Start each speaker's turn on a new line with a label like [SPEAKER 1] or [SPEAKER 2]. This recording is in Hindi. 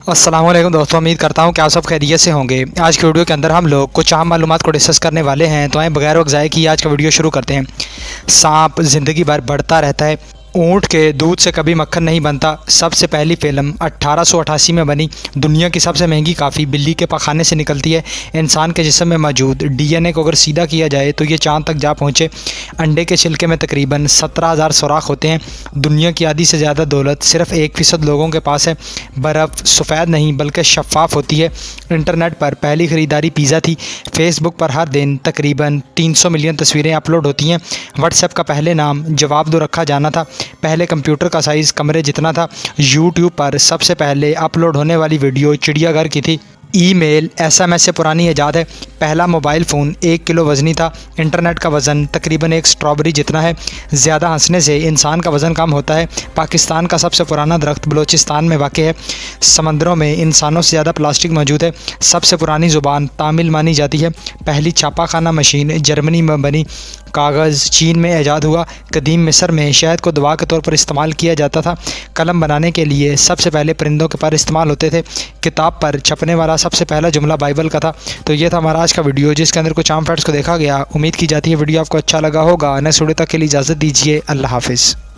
[SPEAKER 1] अस्सलाम वालेकुम दोस्तों, उम्मीद करता हूँ कि आप सब खैरियत से होंगे। आज की वीडियो के अंदर हम लोग कुछ अहम मालूमात को डिस्कस करने वाले हैं, तो आए बगैर वक्त ज़ाय किए आज का वीडियो शुरू करते हैं। सांप ज़िंदगी भर बढ़ता रहता है, ऊँट के दूध से कभी मक्खन नहीं बनता। सबसे पहली फ़िल्म 1888 में बनी। दुनिया की सबसे महंगी काफ़ी बिल्ली के पखाने से निकलती है। इंसान के जिस्म में मौजूद डीएनए को अगर सीधा किया जाए तो ये चाँद तक जा पहुँचे। अंडे के छिलके में तकरीबन 17,000 सुराख होते हैं। दुनिया की आधी से ज़्यादा दौलत सिर्फ 1% लोगों के पास है। बर्फ़ सफ़ेद नहीं बल्कि शफ़ाफ़ होती है। इंटरनेट पर पहली ख़रीदारी पिज़्ज़ा थी। फेसबुक पर हर दिन तकरीबन 300 मिलियन तस्वीरें अपलोड होती हैं। व्हाट्सएप का पहले नाम जवाब दो रखा जाना था। पहले कंप्यूटर का साइज़ कमरे जितना था। यूट्यूब पर सबसे पहले अपलोड होने वाली वीडियो चिड़ियाघर की थी। ईमेल एसएमएस से पुरानी ईजाद है। पहला मोबाइल फ़ोन 1 किलो वज़नी था। इंटरनेट का वज़न तकरीबन एक स्ट्रॉबेरी जितना है। ज़्यादा हंसने से इंसान का वज़न कम होता है। पाकिस्तान का सबसे पुराना दरख्त बलूचिस्तान में वाक़ है। समंदरों में इंसानों से ज़्यादा प्लास्टिक मौजूद है। सबसे पुरानी ज़ुबान तामिल मानी जाती है। पहली छापाखाना मशीन जर्मनी में बनी। कागज़ चीन में ईजाद हुआ। कदीम मिस्र में शहद को दवा के तौर पर इस्तेमाल किया जाता था। कलम बनाने के लिए सबसे पहले परिंदों के पर इस्तेमाल होते थे। किताब पर छपने वाला सबसे पहला जुमला बाइबल का था। तो ये था हमारा आज का वीडियो, जिसके अंदर कुछ आम फैक्ट्स को देखा गया। उम्मीद की जाती है वीडियो आपको अच्छा लगा होगा। नेक्स्ट वीडियो तक के लिए इजाज़त दीजिए। अल्लाह हाफ़िज़।